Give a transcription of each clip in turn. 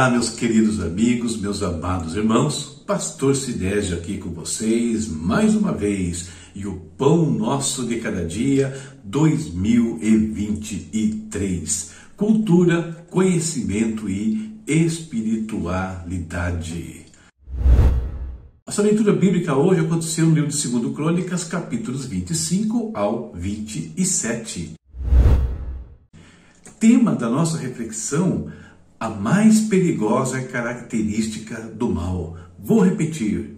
Olá, meus queridos amigos, meus amados irmãos, Pastor Sidésio aqui com vocês mais uma vez, e o Pão Nosso de Cada Dia 2023. Cultura, conhecimento e espiritualidade. Nossa leitura bíblica hoje aconteceu no livro de 2 Crônicas, capítulos 25 ao 27. Tema da nossa reflexão: a mais perigosa característica do mal. Vou repetir: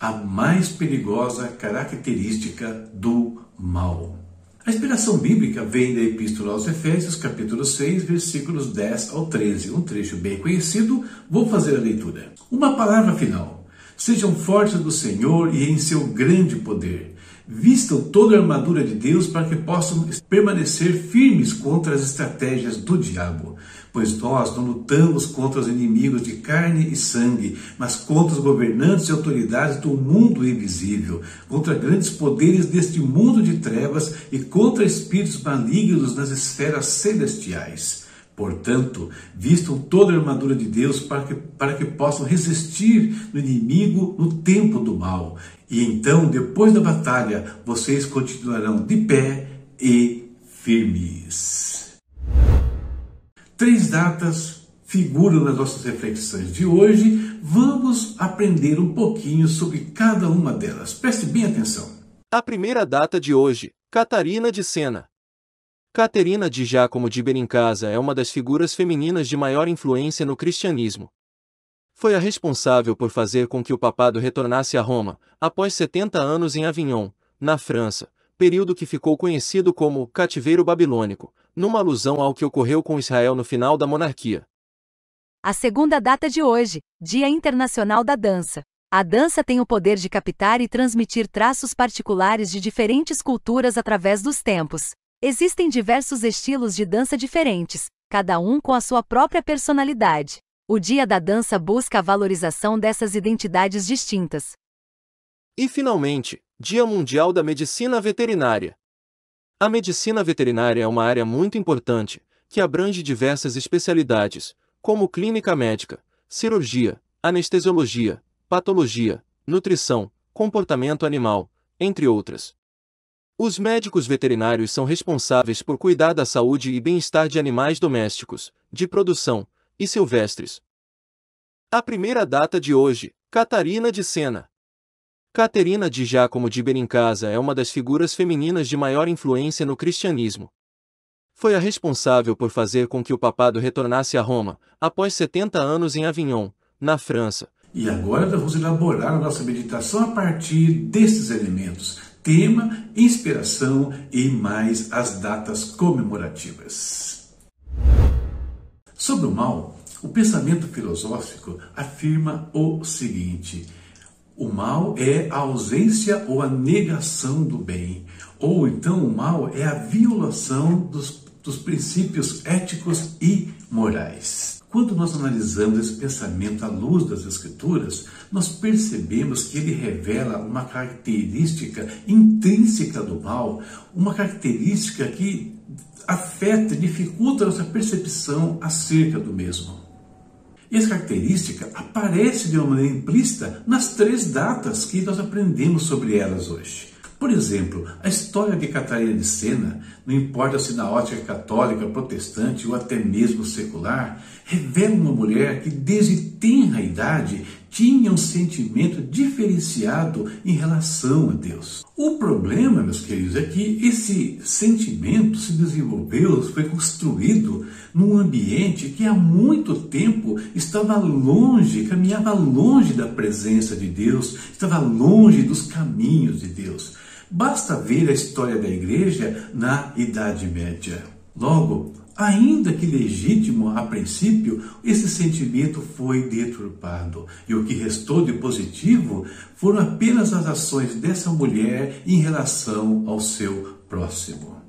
a mais perigosa característica do mal. A inspiração bíblica vem da Epístola aos Efésios, capítulo 6, versículos 10 ao 13. Um trecho bem conhecido, vou fazer a leitura. Uma palavra final. Sejam fortes do Senhor e em seu grande poder. Vistam toda a armadura de Deus para que possam permanecer firmes contra as estratégias do diabo. Pois nós não lutamos contra os inimigos de carne e sangue, mas contra os governantes e autoridades do mundo invisível, contra grandes poderes deste mundo de trevas e contra espíritos malignos nas esferas celestiais. Portanto, vistam toda a armadura de Deus para que possam resistir no inimigo no tempo do mal. E então, depois da batalha, vocês continuarão de pé e firmes. 3 datas figuram nas nossas reflexões de hoje. Vamos aprender um pouquinho sobre cada uma delas. Preste bem atenção. A primeira data de hoje, Catarina de Sena. Caterina de Giacomo de Benincasa é uma das figuras femininas de maior influência no cristianismo. Foi a responsável por fazer com que o papado retornasse a Roma, após 70 anos em Avignon, na França, período que ficou conhecido como Cativeiro Babilônico, numa alusão ao que ocorreu com Israel no final da monarquia. A segunda data de hoje, Dia Internacional da Dança. A dança tem o poder de captar e transmitir traços particulares de diferentes culturas através dos tempos. Existem diversos estilos de dança diferentes, cada um com a sua própria personalidade. O Dia da Dança busca a valorização dessas identidades distintas. E, finalmente, Dia Mundial da Medicina Veterinária. A medicina veterinária é uma área muito importante, que abrange diversas especialidades, como clínica médica, cirurgia, anestesiologia, patologia, nutrição, comportamento animal, entre outras. Os médicos veterinários são responsáveis por cuidar da saúde e bem-estar de animais domésticos, de produção e silvestres. A primeira data de hoje, Catarina de Sena. Caterina de Giacomo de Benincasa é uma das figuras femininas de maior influência no cristianismo. Foi a responsável por fazer com que o papado retornasse a Roma, após 70 anos em Avignon, na França. E agora vamos elaborar a nossa meditação a partir destes elementos: tema, inspiração e mais as datas comemorativas. Sobre o mal, o pensamento filosófico afirma o seguinte: o mal é a ausência ou a negação do bem, ou então o mal é a violação dos princípios éticos e morais. Quando nós analisamos esse pensamento à luz das Escrituras, nós percebemos que ele revela uma característica intrínseca do mal, uma característica que afeta, dificulta a nossa percepção acerca do mesmo. E essa característica aparece de uma maneira implícita nas 3 datas que nós aprendemos sobre elas hoje. Por exemplo, a história de Catarina de Sena, não importa se na ótica católica, protestante ou até mesmo secular, revela uma mulher que desde tenra idade tinha um sentimento diferenciado em relação a Deus. O problema, meus queridos, é que esse sentimento se desenvolveu, foi construído num ambiente que há muito tempo estava longe, caminhava longe da presença de Deus, estava longe dos caminhos de Deus. Basta ver a história da igreja na Idade Média. Logo, ainda que legítimo a princípio, esse sentimento foi deturpado. E o que restou de positivo foram apenas as ações dessa mulher em relação ao seu próximo.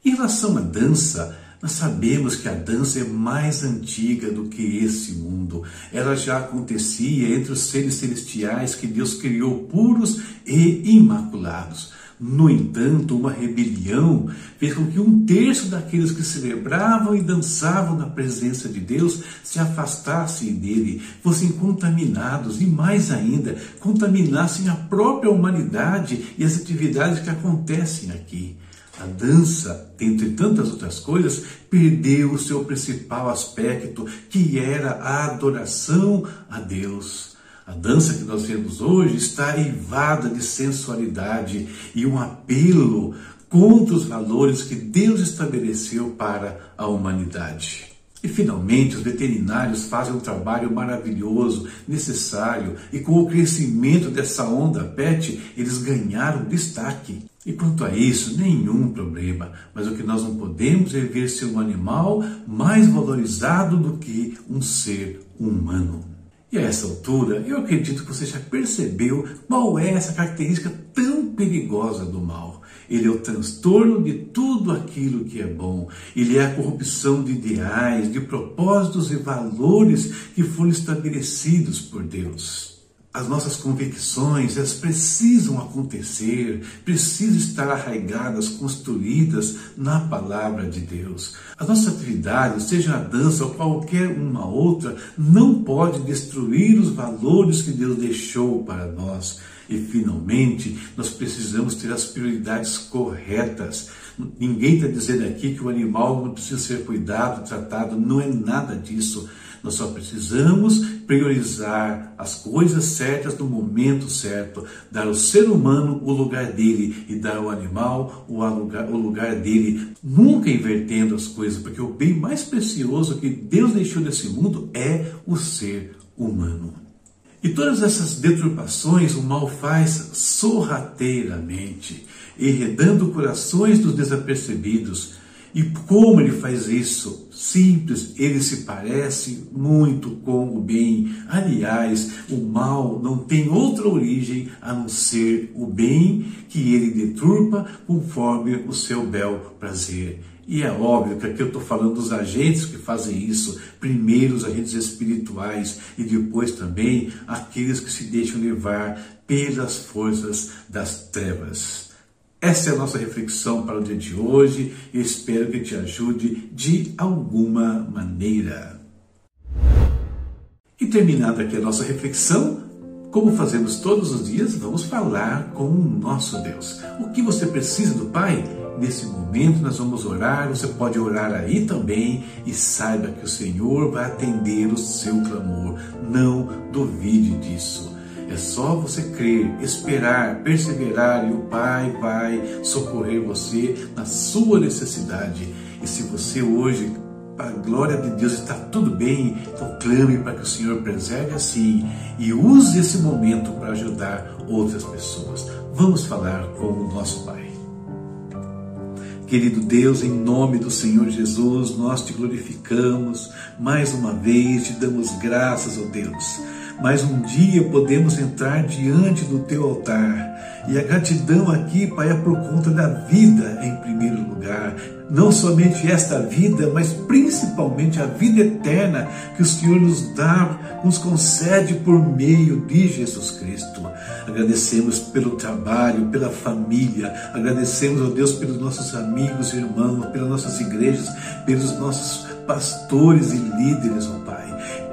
Em relação à dança, nós sabemos que a dança é mais antiga do que esse mundo. Ela já acontecia entre os seres celestiais que Deus criou puros e imaculados. No entanto, uma rebelião fez com que 1/3 daqueles que celebravam e dançavam na presença de Deus se afastassem dele, fossem contaminados e, mais ainda, contaminassem a própria humanidade e as atividades que acontecem aqui. A dança, dentre tantas outras coisas, perdeu o seu principal aspecto, que era a adoração a Deus. A dança que nós vemos hoje está eivada de sensualidade e um apelo contra os valores que Deus estabeleceu para a humanidade. E finalmente os veterinários fazem um trabalho maravilhoso, necessário, e com o crescimento dessa onda pet, eles ganharam destaque. E quanto a isso, nenhum problema, mas o que nós não podemos é ver ser um animal mais valorizado do que um ser humano. E a essa altura, eu acredito que você já percebeu qual é essa característica tão perigosa do mal. Ele é o transtorno de tudo aquilo que é bom. Ele é a corrupção de ideais, de propósitos e valores que foram estabelecidos por Deus. As nossas convicções, elas precisam acontecer, precisam estar arraigadas, construídas na palavra de Deus. As nossas atividades, seja a dança ou qualquer uma outra, não pode destruir os valores que Deus deixou para nós. E, finalmente, nós precisamos ter as prioridades corretas. Ninguém está dizendo aqui que o animal não precisa ser cuidado, tratado, não é nada disso. Nós só precisamos priorizar as coisas certas no momento certo, dar ao ser humano o lugar dele e dar ao animal o lugar dele, nunca invertendo as coisas, porque o bem mais precioso que Deus deixou nesse mundo é o ser humano. E todas essas deturpações o mal faz sorrateiramente, enredando corações dos desapercebidos. E como ele faz isso? Simples, ele se parece muito com o bem. Aliás, o mal não tem outra origem a não ser o bem que ele deturpa conforme o seu bel prazer. E é óbvio que aqui eu estou falando dos agentes que fazem isso, primeiro os agentes espirituais e depois também aqueles que se deixam levar pelas forças das trevas. Essa é a nossa reflexão para o dia de hoje e espero que te ajude de alguma maneira. E terminada aqui a nossa reflexão, como fazemos todos os dias, vamos falar com o nosso Deus. O que você precisa do Pai? Nesse momento nós vamos orar, você pode orar aí também e saiba que o Senhor vai atender o seu clamor. Não duvide disso. É só você crer, esperar, perseverar e o Pai vai socorrer você na sua necessidade. E se você hoje, para a glória de Deus, está tudo bem, então clame para que o Senhor preserve assim e use esse momento para ajudar outras pessoas. Vamos falar com o nosso Pai. Querido Deus, em nome do Senhor Jesus, nós te glorificamos mais uma vez, te damos graças, ó Deus. Mais um dia podemos entrar diante do teu altar. E a gratidão aqui, Pai, é por conta da vida em primeiro lugar. Não somente esta vida, mas principalmente a vida eterna que o Senhor nos dá, nos concede por meio de Jesus Cristo. Agradecemos pelo trabalho, pela família, agradecemos, ó Deus, pelos nossos amigos e irmãos, pelas nossas igrejas, pelos nossos pastores e líderes, ó Pai.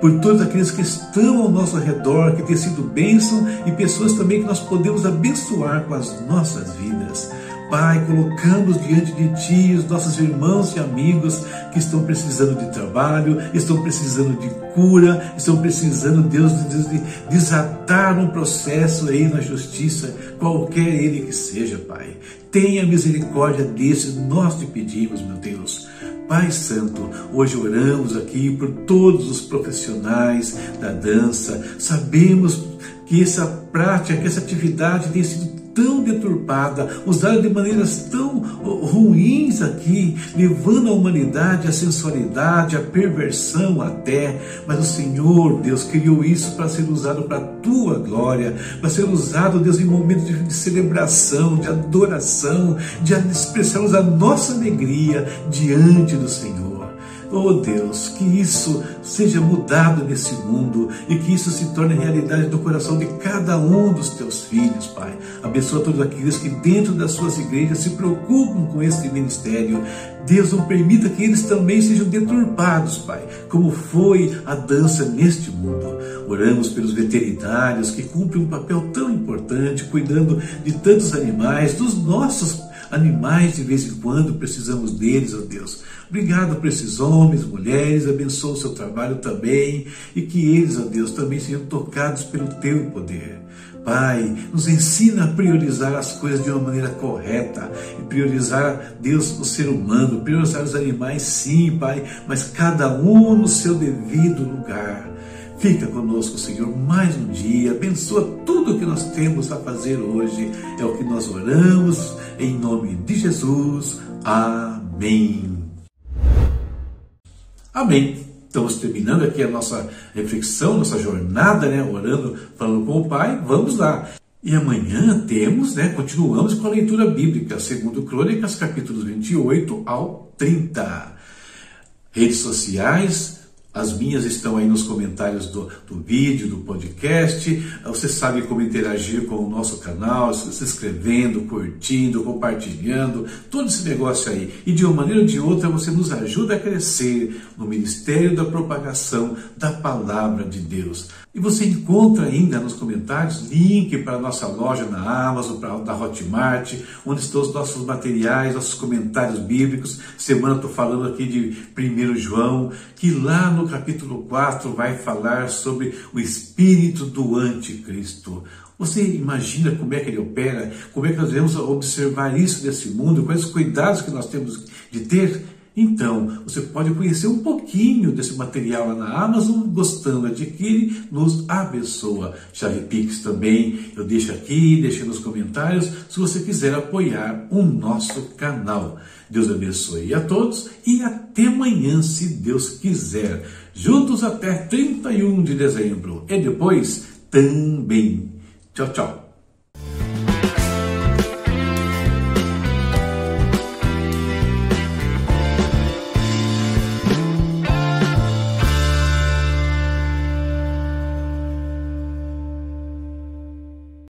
Por todos aqueles que estão ao nosso redor, que têm sido bênção e pessoas também que nós podemos abençoar com as nossas vidas. Pai, colocamos diante de Ti os nossos irmãos e amigos que estão precisando de trabalho, estão precisando de cura, estão precisando, Deus, de desatar um processo aí na justiça, qualquer ele que seja, Pai. Tenha misericórdia desses, nós te pedimos, meu Deus. Pai Santo, hoje oramos aqui por todos os profissionais da dança. Sabemos que essa prática, que essa atividade tem sido tão deturpada, usada de maneiras tão ruins aqui, levando a humanidade à sensualidade, à perversão até. Mas o Senhor, Deus, criou isso para ser usado para a Tua glória, para ser usado, Deus, em momentos de celebração, de adoração, de expressarmos a nossa alegria diante do Senhor. Oh Deus, que isso seja mudado nesse mundo e que isso se torne realidade no coração de cada um dos teus filhos, Pai. Abençoa todos aqueles que dentro das suas igrejas se preocupam com esse ministério. Deus, não permita que eles também sejam deturpados, Pai, como foi a dança neste mundo. Oramos pelos veterinários que cumprem um papel tão importante, cuidando de tantos animais, dos nossos animais, de vez em quando precisamos deles, ó Deus. Obrigado por esses homens, mulheres, abençoa o seu trabalho também e que eles, ó Deus, também sejam tocados pelo teu poder. Pai, nos ensina a priorizar as coisas de uma maneira correta e priorizar, Deus, o ser humano, priorizar os animais, sim, Pai, mas cada um no seu devido lugar. Fica conosco, Senhor, mais um dia, abençoa tudo o que nós temos a fazer hoje. É o que nós oramos, em nome de Jesus. Amém. Amém. Estamos terminando aqui a nossa reflexão, nossa jornada, orando, falando com o Pai. Vamos lá. E amanhã temos, continuamos com a leitura bíblica, 2 Crônicas, capítulos 28 ao 30. Redes sociais, as minhas estão aí nos comentários do vídeo, do podcast. Você sabe como interagir com o nosso canal, se inscrevendo, curtindo, compartilhando, todo esse negócio aí. E de uma maneira ou de outra você nos ajuda a crescer no ministério da propagação da palavra de Deus. E você encontra ainda nos comentários link para a nossa loja na Amazon, da Hotmart, onde estão os nossos materiais, nossos comentários bíblicos. Semana estou falando aqui de 1 João, que lá no capítulo 4 vai falar sobre o espírito do anticristo. Você imagina como é que ele opera? Como é que nós devemos observar isso nesse mundo? Quais os cuidados que nós temos de ter? Então, você pode conhecer um pouquinho desse material lá na Amazon, gostando, adquire, nos abençoa. Chave Pix também, eu deixo aqui, deixo nos comentários, se você quiser apoiar o nosso canal. Deus abençoe a todos e até amanhã, se Deus quiser. Juntos até 31 de dezembro e depois também. Tchau, tchau.